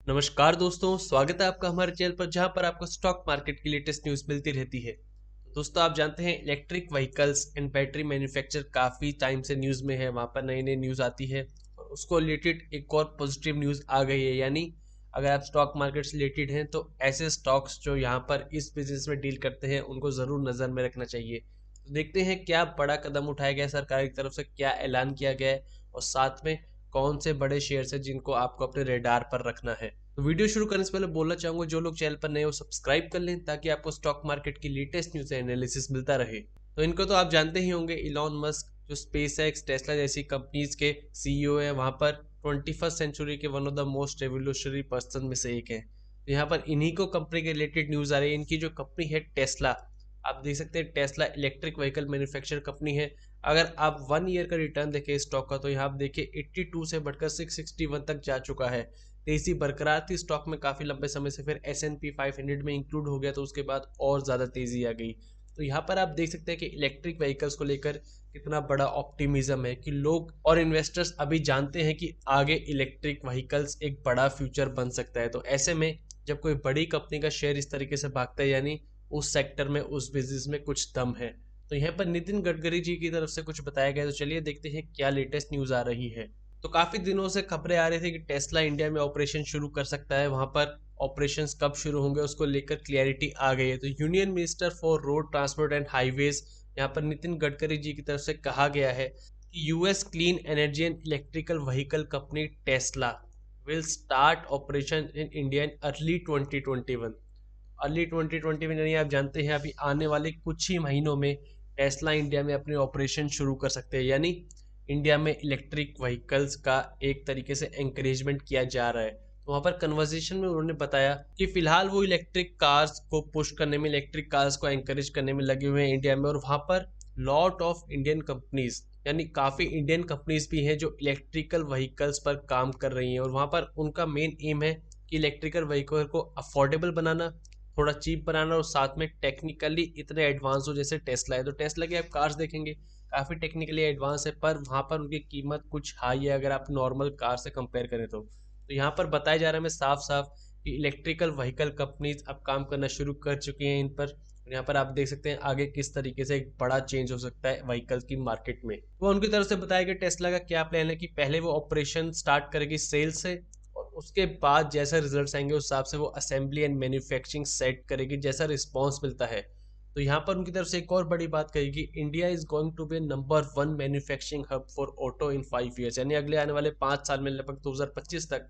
नमस्कार दोस्तों, स्वागत है आपका हमारे चैनल पर जहां पर आपको स्टॉक मार्केट की लेटेस्ट न्यूज़ मिलती रहती है। तो दोस्तों आप जानते हैं electric vehicles and battery manufacture काफ़ी टाइम से न्यूज़ में है, वहां पर नई नई न्यूज़ आती है और उसको रिलेटेड एक और पॉजिटिव न्यूज़ आ गई है। यानी अगर आप स्टॉक मार्केट से रिलेटेड हैं तो ऐसे स्टॉक्स जो यहाँ पर इस बिजनेस में डील करते हैं उनको ज़रूर नज़र में रखना चाहिए। तो देखते हैं क्या बड़ा कदम उठाया गया है सरकार की तरफ से, क्या ऐलान किया गया है और साथ में कौन से बड़े शेयर्स हैं जिनको आपको अपने रेडार पर रखना है। तो वीडियो शुरू करने से पहले बोलना चाहूंगा जो लोग चैनल पर नए हो सब्सक्राइब कर लें ताकि आपको स्टॉक मार्केट की लेटेस्ट न्यूज़ एनालिसिस मिलता रहे। तो इनको तो आप जानते ही होंगे, इलॉन मस्क जो स्पेस एक्स टेस्ला जैसी कंपनीज के सीईओ है, वहां पर 21st सेंचुरी के one of the most revolutionary person में से एक है। तो यहाँ पर इन्हीं को कंपनी के रिलेटेड न्यूज़ आ रही है। इनकी जो कंपनी है टेस्ला, आप देख सकते हैं Tesla electric vehicle manufacture company है। अगर आप 1 ईयर का रिटर्न देखें स्टॉक का तो यहाँ आप देखिए 82 से बढ़कर 661 तक जा चुका है। तेजी बरकरार थी स्टॉक में काफी लंबे समय से, फिर S&P 500 में इंक्लूड हो गया तो उसके बाद और ज्यादा तेजी आ गई। तो यहाँ पर आप देख सकते हैं कि इलेक्ट्रिक व्हीकल्स को लेकर कितना बड़ा ऑप्टिमिज्म है कि लोग और इन्वेस्टर्स अभी जानते हैं कि आगे इलेक्ट्रिक व्हीकल्स एक बड़ा फ्यूचर बन सकता है। तो ऐसे में जब कोई बड़ी कंपनी का शेयर इस तरीके से भागता है यानी उस सेक्टर में, उस बिजनेस में कुछ दम है। तो यहाँ पर नितिन गडकरी जी की तरफ से कुछ बताया गया, तो चलिए देखते हैं क्या लेटेस्ट न्यूज आ रही है। तो काफी दिनों से खबरें आ रही थी कि टेस्ला इंडिया में ऑपरेशन शुरू कर सकता है। वहां पर ऑपरेशंस कब शुरू होंगे उसको लेकर क्लियरिटी आ गई है। तो union minister for road transport and highways यहाँ पर नितिन गडकरी जी की तरफ से कहा गया है कि US clean energy and electrical vehicle company Tesla will start operation in India in early 2021। Early 2020 में यानी आप जानते हैं अभी आने वाले कुछ ही महीनों में टेस्ला इंडिया में अपने ऑपरेशन शुरू कर सकते हैं। यानी इंडिया में इलेक्ट्रिक व्हीकल्स का एक तरीके से एंकरेजमेंट किया जा रहा है। तो वहाँ पर कन्वर्सेशन में उन्होंने बताया कि फिलहाल वो इलेक्ट्रिक कार्स को पुश करने में, इलेक्ट्रिक कार्स को एंकरेज करने में लगे हुए हैं इंडिया में। और वहाँ पर लॉट ऑफ इंडियन कंपनीज यानी काफ़ी इंडियन कंपनीज भी हैं जो इलेक्ट्रिकल व्हीकल्स पर काम कर रही हैं। और वहाँ पर उनका मेन एम है कि इलेक्ट्रिकल व्हीकल को अफोर्डेबल बनाना, थोड़ा चीप बनाना और साथ में टेक्निकली इतने एडवांस हो जैसे टेस्ला है। तो टेस्ला की आप कार्स देखेंगे काफ़ी टेक्निकली एडवांस है, पर वहाँ पर उनकी कीमत कुछ हाई है अगर आप नॉर्मल कार से कंपेयर करें तो यहाँ पर बताया जा रहा है हमें साफ साफ कि इलेक्ट्रिकल व्हीकल कंपनीज अब काम करना शुरू कर चुकी हैं इन पर। और यहाँ पर आप देख सकते हैं आगे किस तरीके से एक बड़ा चेंज हो सकता है व्हीकल की मार्केट में। वो उनकी तरफ से बताया कि टेस्ला का क्या प्लान है कि पहले वो ऑपरेशन स्टार्ट करेगी सेल से और उसके बाद जैसा रिजल्ट्स आएंगे उस हिसाब से वो असेंबली एंड मैन्युफैक्चरिंग सेट करेगी जैसा रिस्पॉन्स मिलता है। तो यहाँ पर उनकी तरफ से एक और बड़ी बात कही कि India is going to be number 1 manufacturing hub for auto in 5 years. यानी अगले आने वाले 5 साल में लगभग 2025 तक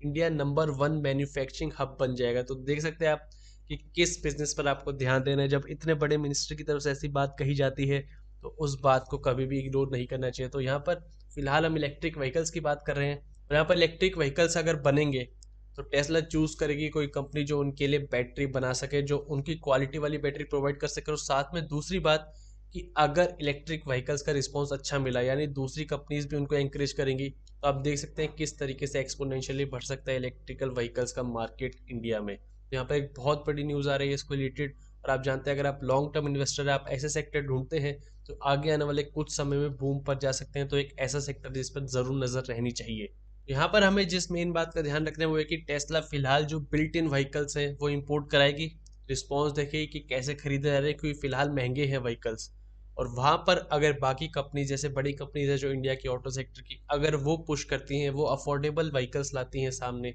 इंडिया नंबर 1 मैन्युफैक्चरिंग हब बन जाएगा। तो देख सकते हैं आप कि किस बिजनेस पर आपको ध्यान देना है। जब इतने बड़े मिनिस्टर की तरफ से ऐसी बात कही जाती है तो उस बात को कभी भी इग्नोर नहीं करना चाहिए। तो यहाँ पर फिलहाल हम इलेक्ट्रिक व्हीकल्स की बात कर रहे हैं और यहाँ पर इलेक्ट्रिक व्हीकल्स अगर बनेंगे तो टेस्ला चूज करेगी कोई कंपनी जो उनके लिए बैटरी बना सके, जो उनकी क्वालिटी वाली बैटरी प्रोवाइड कर सके। और साथ में दूसरी बात कि अगर इलेक्ट्रिक व्हीकल्स का रिस्पॉन्स अच्छा मिला यानी दूसरी कंपनीज भी उनको एंकरेज करेंगी तो आप देख सकते हैं किस तरीके से एक्सपोनेंशियली बढ़ सकता है इलेक्ट्रिकल व्हीकल्स का मार्केट इंडिया में। तो यहाँ पर एक बहुत बड़ी न्यूज़ आ रही है इसको रिलेटेड। और आप जानते हैं अगर आप लॉन्ग टर्म इन्वेस्टर है, आप ऐसे सेक्टर ढूंढते हैं तो आगे आने वाले कुछ समय में बूम पर जा सकते हैं। तो एक ऐसा सेक्टर जिस पर जरूर नजर रहनी चाहिए। यहाँ पर हमें जिस मेन बात का ध्यान रखना है वो है कि टेस्ला फिलहाल जो बिल्ट इन व्हीकल्स है वो इंपोर्ट कराएगी। रिस्पॉन्स देखेगी कि कैसे खरीदे जा रहे हैं क्योंकि फिलहाल महंगे हैं व्हीकल्स। और वहां पर अगर बाकी कंपनी जैसे बड़ी कंपनीज है जो इंडिया की ऑटो सेक्टर की, अगर वो पुश करती हैं, वो अफोर्डेबल व्हीकल्स लाती हैं सामने,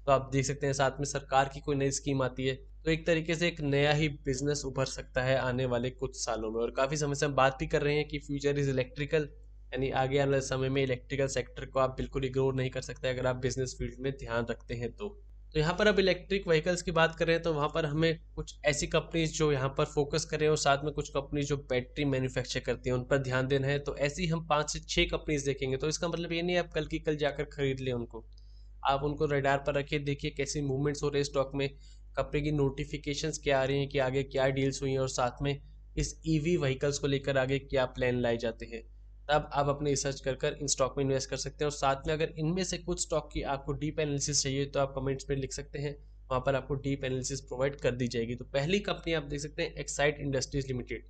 तो आप देख सकते हैं साथ में सरकार की कोई नई स्कीम आती है तो एक तरीके से एक नया ही बिजनेस उभर सकता है आने वाले कुछ सालों में। और काफी समय से हम बात भी कर रहे हैं कि फ्यूचर इज इलेक्ट्रिकल, यानी आगे आने वाले समय में इलेक्ट्रिकल सेक्टर को आप बिल्कुल इग्नोर नहीं कर सकते अगर आप बिजनेस फील्ड में ध्यान रखते हैं तो यहाँ पर अब इलेक्ट्रिक व्हीकल्स की बात करें तो वहाँ पर हमें कुछ ऐसी कंपनीज जो यहाँ पर फोकस करें और साथ में कुछ कंपनीज जो बैटरी मैन्युफैक्चर करती हैं उन पर ध्यान देना है। तो ऐसी हम 5 से 6 कंपनीज देखेंगे। तो इसका मतलब ये नहीं आप कल की कल जाकर खरीद लें उनको, आप उनको रडार पर रखिए, देखिए कैसी मूवमेंट्स हो रही है स्टॉक में, कंपनी की नोटिफिकेशंस क्या आ रही हैं कि आगे क्या डील्स हुई हैं और साथ में इस ईवी व्हीकल्स को लेकर आगे क्या प्लान लाए जाते हैं। तब आप अपने रिसर्च कर इन स्टॉक में इन्वेस्ट कर सकते हैं। और साथ में अगर इनमें से कुछ स्टॉक की आपको डीप एनालिसिस चाहिए तो आप कमेंट्स में लिख सकते हैं, वहाँ पर आपको डीप एनालिसिस प्रोवाइड कर दी जाएगी। तो पहली कंपनी आप देख सकते हैं एक्साइड इंडस्ट्रीज लिमिटेड,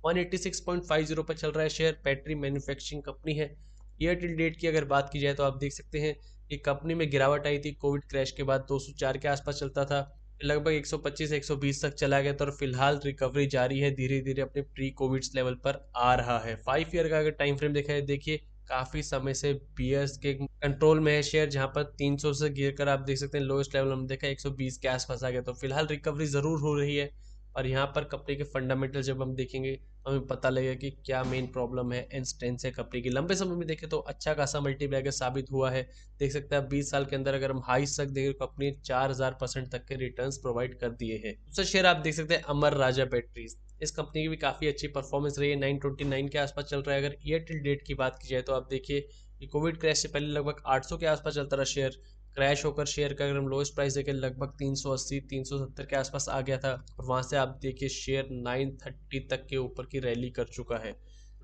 186.50 पर चल रहा है शेयर, बैटरी मैन्युफैक्चरिंग कंपनी है। ईयर टिल डेट की अगर बात की जाए तो आप देख सकते हैं ये कंपनी में गिरावट आई थी कोविड क्रैश के बाद, 204 के आसपास चलता था, लगभग 125-120 तक चला गया था और फिलहाल रिकवरी जारी है, धीरे धीरे अपने प्री कोविड लेवल पर आ रहा है। 5 ईयर का अगर टाइम फ्रेम देखा है, देखिए काफी समय से बियर्स के कंट्रोल में है शेयर, जहां पर 300 से गिर कर आप देख सकते हैं लोएस्ट लेवल हमने देखा 120 के आसपास आ गया। तो फिलहाल रिकवरी जरूर हो रही है और यहाँ पर कंपनी के फंडामेंटल जब हम देखेंगे तो हमें पता लगेगा कि क्या मेन प्रॉब्लम है एंड स्ट्रेंथ है कंपनी की। लंबे समय में देखें तो अच्छा खासा मल्टीप्लायर साबित हुआ है। देख सकते हैं 20 साल के अंदर अगर हम हाईस तक देखें तो कंपनी 4000% तक के रिटर्न्स प्रोवाइड कर दिए हैं। दूसरा शेयर आप देख सकते हैं अमर राजा बैटरीज। इस कंपनी की भी काफी अच्छी परफॉर्मेंस रही है, 929 के आसपास चल रहा है। अगर ईयर टिल डेट की बात की जाए तो आप देखिए कि कोविड क्रैश से पहले लगभग 800 के आसपास चलता रहा शेयर, क्रैश होकर शेयर का अगर हम लोएस्ट प्राइस देखें लगभग 380-370 के आसपास आ गया था और वहां से आप देखिए शेयर 930 तक के ऊपर की रैली कर चुका है।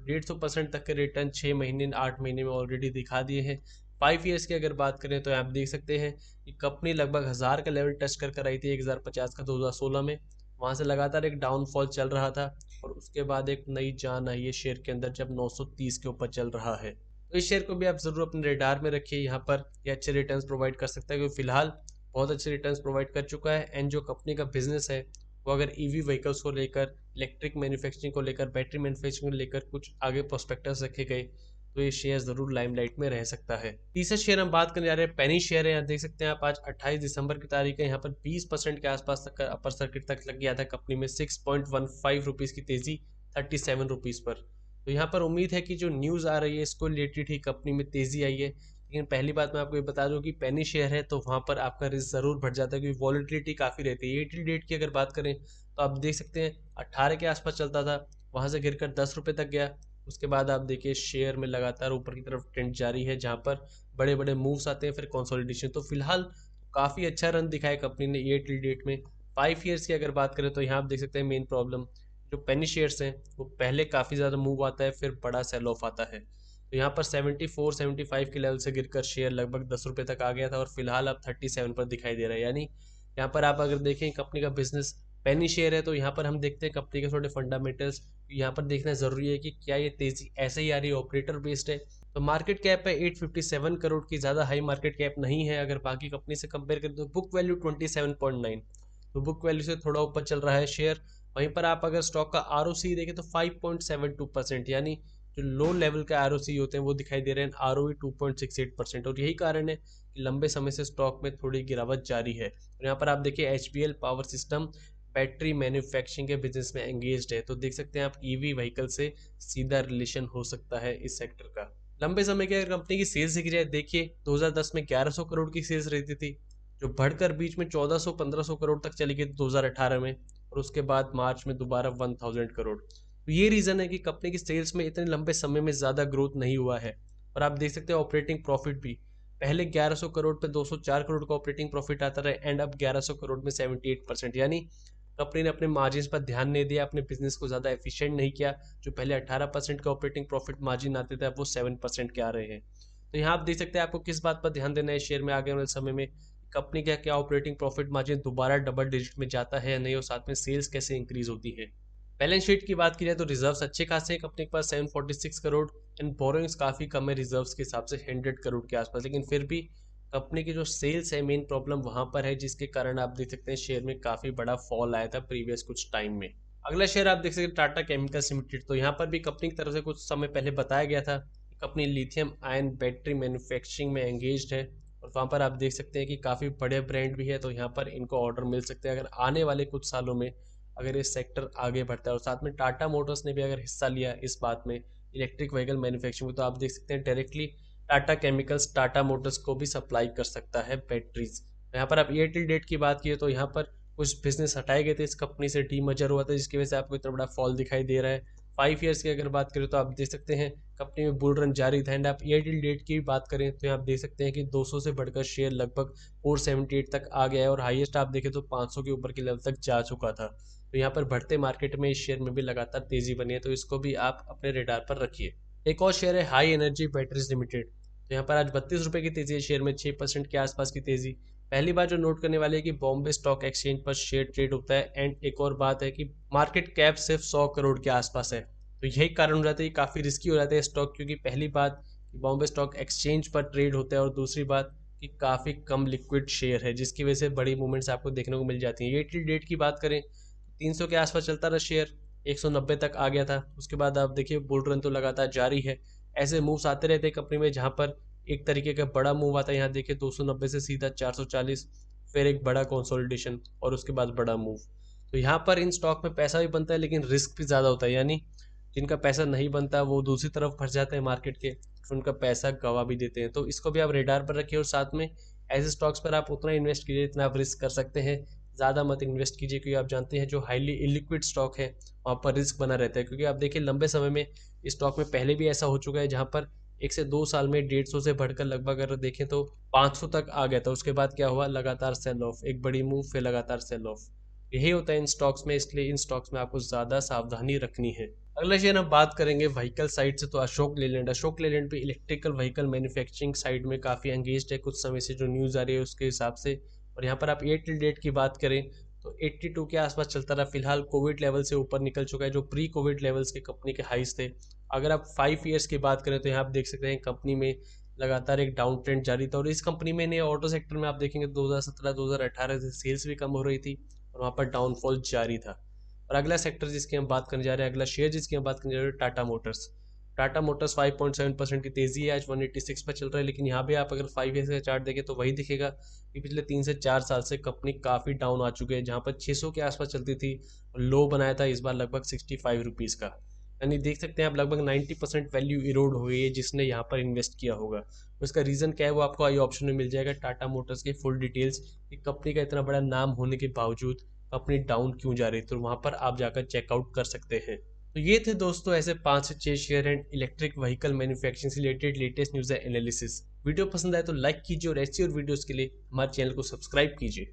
150% तक के रिटर्न 6 महीने 8 महीने में ऑलरेडी दिखा दिए हैं। 5 ईयर्स की अगर बात करें तो आप देख सकते हैं कि कंपनी लगभग 1000 का लेवल टच कर आई थी 1050 का 2016 में, वहां से लगातार एक डाउनफॉल चल रहा था और उसके बाद एक नई जान आई है शेयर के अंदर जब 930 के ऊपर चल रहा है। तो इस शेयर को भी आप जरूर अपने रेडार में रखिए, यहाँ पर ये अच्छे रिटर्न्स प्रोवाइड कर सकता है क्योंकि फिलहाल बहुत अच्छे रिटर्न्स प्रोवाइड कर चुका है। एंड जो कंपनी का बिजनेस है वो अगर ईवी व्हीकल्स को लेकर, इलेक्ट्रिक मैन्युफैक्चरिंग को लेकर, बैटरी मैन्युफैक्चरिंग को लेकर कुछ आगे प्रोस्पेक्टस रखे गए तो ये शेयर जरूर लाइमलाइट में रह सकता है। तीसरा शेयर हम बात करने जा रहे हैं पेनी शेयर है। यहाँ देख सकते हैं आप आज 28 दिसंबर की तारीख है, यहाँ पर 20% के आसपास तक अपर सर्किट तक लग गया था कंपनी में, 6.15 रुपीज की तेजी 37 रुपीज पर। तो यहाँ पर उम्मीद है कि जो न्यूज़ आ रही है इसको रिलेटेड ही कंपनी में तेजी आई है। लेकिन पहली बात मैं आपको ये बता दूं कि पेनी शेयर है तो वहाँ पर आपका रिस्क जरूर बढ़ जाता है क्योंकि वॉलिटिलिटी काफ़ी रहती है। एटी डेट की अगर बात करें तो आप देख सकते हैं 18 के आसपास चलता था, वहाँ से गिरकर 10 रुपये तक गया। उसके बाद आप देखिए शेयर में लगातार ऊपर की तरफ ट्रेंड जारी है जहाँ पर बड़े बड़े मूव्स आते हैं फिर कंसोलिडेशन। तो फिलहाल काफ़ी अच्छा रन दिखाया कंपनी ने ईयर टिल डेट में। 5 ईयर्स की अगर बात करें तो यहाँ आप देख सकते हैं मेन प्रॉब्लम जो पेनी शेयर्स हैं वो पहले काफ़ी ज़्यादा मूव आता है फिर बड़ा सेल ऑफ आता है। तो यहाँ पर 74-75 के लेवल से गिरकर शेयर लगभग 10 रुपये तक आ गया था और फिलहाल अब 37 पर दिखाई दे रहा है। यानी यहाँ पर आप अगर देखें कंपनी का बिजनेस पेनी शेयर है तो यहाँ पर हम देखते हैं कंपनी के थोड़े फंडामेंटल्स, यहाँ पर देखना जरूरी है कि क्या ये तेजी ऐसे ही आ रही है ऑपरेटर बेस्ड है। तो मार्केट कैप है 857 करोड़ की, ज़्यादा हाई मार्केट कैप नहीं है। अगर बाकी कंपनी से कंपेयर करें तो बुक वैल्यू 27.9, तो बुक वैल्यू से थोड़ा ऊपर चल रहा है शेयर। वहीं पर आप अगर स्टॉक का आरओसी देखें तो 5.72%, यानी जो लो लेवल के आरओसी होते हैं वो दिखाई दे रहे हैं, आरओई 2.68%। और यही कारण है कि लंबे समय से स्टॉक में थोड़ी गिरावट जारी है। और यहाँ पर आप देखिए HBL power system battery manufacturing के बिजनेस में एंगेज्ड है, तो देख सकते हैं आप ईवी व्हीकल से सीधा रिलेशन हो सकता है इस सेक्टर का। लंबे समय की अगर कंपनी की सेल्स देखी जाए, देखिए 2010 में 1100 करोड़ की सेल्स रहती थी जो बढ़कर बीच में 1400-1500 करोड़ तक चली गई 2018 में, और उसके बाद मार्च में दोबारा 1000 करोड़। तो ये रीजन है कि कंपनी की सेल्स में इतने लंबे समय में ज्यादा ग्रोथ नहीं हुआ है। और आप देख सकते हैं ऑपरेटिंग प्रॉफिट भी पहले 1100 करोड़ पे 204 करोड़ का ऑपरेटिंग प्रॉफिट आता रहा एंड अब 1100 करोड़ में 78%, यानी कंपनी ने अपने मार्जिन पर ध्यान नहीं दिया, अपने बिजनेस को ज्यादा एफिशिएंट नहीं किया। जो पहले 18% का ऑपरेटिंग प्रॉफिट मार्जिन आते थे अब वो 7% के आ रहे हैं। तो यहाँ आप देख सकते हैं आपको किस बात पर ध्यान देना है शेयर में आगे वाले समय में, कंपनी का क्या ऑपरेटिंग प्रॉफिट मार्जिन दोबारा डबल डिजिट में जाता है या नहीं, और साथ में सेल्स कैसे इंक्रीज होती है। बैलेंस शीट की बात की जाए तो रिजर्व्स अच्छे खासे हैं कंपनी के पास 746 करोड़ एंड बोरोइंग्स काफी कम है रिजर्व्स के हिसाब से 100 करोड़ के आसपास। लेकिन फिर भी कंपनी की जो सेल्स है मेन प्रॉब्लम वहां पर है, जिसके कारण आप देख सकते हैं शेयर में काफी बड़ा फॉल आया था प्रीवियस कुछ टाइम में। अगला शेयर आप देख सकते हैं टाटा केमिकल्स लिमिटेड। तो यहाँ पर भी कंपनी की तरफ से कुछ समय पहले बताया गया था कि company lithium ion battery manufacturing में एंगेज्ड है और वहाँ पर आप देख सकते हैं कि काफ़ी बड़े ब्रांड भी है, तो यहाँ पर इनको ऑर्डर मिल सकते हैं अगर आने वाले कुछ सालों में अगर ये सेक्टर आगे बढ़ता है। और साथ में टाटा मोटर्स ने भी अगर हिस्सा लिया इस बात में इलेक्ट्रिक व्हीकल मैन्युफैक्चरिंग में, तो आप देख सकते हैं directly Tata chemicals Tata Motors को भी सप्लाई कर सकता है बैटरीज। यहाँ पर आप ईयर टिल डेट की बात की तो यहाँ पर कुछ बिजनेस हटाए गए थे इस कंपनी से, डीमर्जर हुआ था जिसकी वजह से आपको इतना बड़ा फॉल दिखाई दे रहा है। 5 ईयर्स की अगर बात करें तो आप देख सकते हैं कंपनी में बुल रन जारी था। एंड आप ईयर टिल डेट की बात करें तो आप देख सकते हैं कि 200 से बढ़कर शेयर लगभग 478 तक आ गया है और हाईएस्ट आप देखें तो 500 के ऊपर के लेवल तक जा चुका था। तो यहाँ पर बढ़ते मार्केट में इस शेयर में भी लगातार तेजी बनी है, तो इसको भी आप अपने रेडार पर रखिए। एक और शेयर है हाई एनर्जी बैटरीज लिमिटेड। तो यहाँ पर आज 32 रुपये की तेजी है, शेयर में 6% के आसपास की तेजी। पहली बात जो नोट करने वाली है कि बॉम्बे स्टॉक एक्सचेंज पर शेयर ट्रेड होता है एंड एक और बात है कि मार्केट कैप सिर्फ 100 करोड़ के आसपास है। तो यही कारण हो जाता है कि काफ़ी रिस्की हो जाता है स्टॉक, क्योंकि पहली बात बॉम्बे स्टॉक एक्सचेंज पर ट्रेड होता है और दूसरी बात कि काफ़ी कम लिक्विड शेयर है, जिसकी वजह से बड़ी मूवमेंट्स आपको देखने को मिल जाती हैं। ये टिल डेट की बात करें, 300 के आसपास चलता रहा शेयर, 190 तक आ गया था। उसके बाद आप देखिए बुल रन तो लगातार जारी है। ऐसे मूव्स आते रहते हैं कंपनी में, जहाँ पर एक तरीके का बड़ा मूव आता है। यहाँ देखिए 290 से सीधा 440, फिर एक बड़ा कंसोलिडेशन और उसके बाद बड़ा मूव। तो यहाँ पर इन स्टॉक में पैसा भी बनता है, लेकिन रिस्क भी ज़्यादा होता है। यानी जिनका पैसा नहीं बनता वो दूसरी तरफ फंस जाते हैं मार्केट के, फिर उनका पैसा गवा भी देते हैं। तो इसको भी आप रेडार पर रखिए, और साथ में ऐसे स्टॉक्स पर आप उतना इन्वेस्ट कीजिए जितना आप रिस्क कर सकते हैं। ज़्यादा मत इन्वेस्ट कीजिए, क्योंकि आप जानते हैं जो हाईली इलिक्विड स्टॉक है वहाँ पर रिस्क बना रहता है। क्योंकि आप देखिए लंबे समय में इस स्टॉक में पहले भी ऐसा हो चुका है, जहाँ पर 1 से 2 साल में 150 से बढ़कर लगभग अगर देखें तो 500 तक आ गया था। उसके बाद क्या हुआ, लगातार सेल ऑफ, एक बड़ी मूव, फिर लगातार सेल ऑफ। यही होता है इन स्टॉक्स में, इसलिए इन स्टॉक्स में आपको ज़्यादा सावधानी रखनी है। अगला शेयर हम बात करेंगे व्हीकल साइड से, तो अशोक लेलैंड। अशोक लेलैंड भी इलेक्ट्रिकल व्हीकल मैन्युफैक्चरिंग साइड में काफ़ी एंगेज्ड है, कुछ समय से जो न्यूज़ आ रही है उसके हिसाब से। और यहाँ पर आप एयरटेल डेट की बात करें तो 82 के आसपास चलता रहा। फिलहाल कोविड लेवल से ऊपर निकल चुका है, जो प्री कोविड लेवल्स के कंपनी के हाइस थे। अगर आप 5 ईयर्स की बात करें तो यहाँ आप देख सकते हैं कंपनी में लगातार एक डाउन ट्रेंड जारी था। और इस कंपनी में ने ऑटो सेक्टर में आप देखेंगे 2017-2018 से सेल्स भी कम हो रही थी, और वहाँ पर डाउनफॉल जारी था। और अगला सेक्टर जिसकी हम बात करने जा रहे हैं, अगला शेयर जिसकी हम बात करने जा रहे हैं, टाटा मोटर्स। टाटा मोटर्स 5.7% की तेजी है, आज 186 पर चल रहा है। लेकिन यहाँ भी आप अगर 5 ईयर्स का चार्ट देखें तो वही दिखेगा कि पिछले 3 से 4 साल से कंपनी काफ़ी डाउन आ चुकी है। जहाँ पर 600 के आसपास चलती थी, लो बनाया था इस बार लगभग 65 रुपीज़ का। यानी देख सकते हैं आप लगभग 90% वैल्यू इरोड हो गई है जिसने यहाँ पर इन्वेस्ट किया होगा। उसका रीज़न क्या है वो आपको आई ऑप्शन में मिल जाएगा, टाटा मोटर्स की फुल डिटेल्स, कि कंपनी का इतना बड़ा नाम होने के बावजूद कंपनी डाउन क्यों जा रही है। तो वहाँ पर आप जाकर चेकआउट कर सकते हैं। तो ये थे दोस्तों ऐसे 5 से 6 share and electric vehicle manufacturing से related latest news analysis. Video पसंद आए तो लाइक कीजिए, और ऐसी और वीडियोस के लिए हमारे चैनल को सब्सक्राइब कीजिए।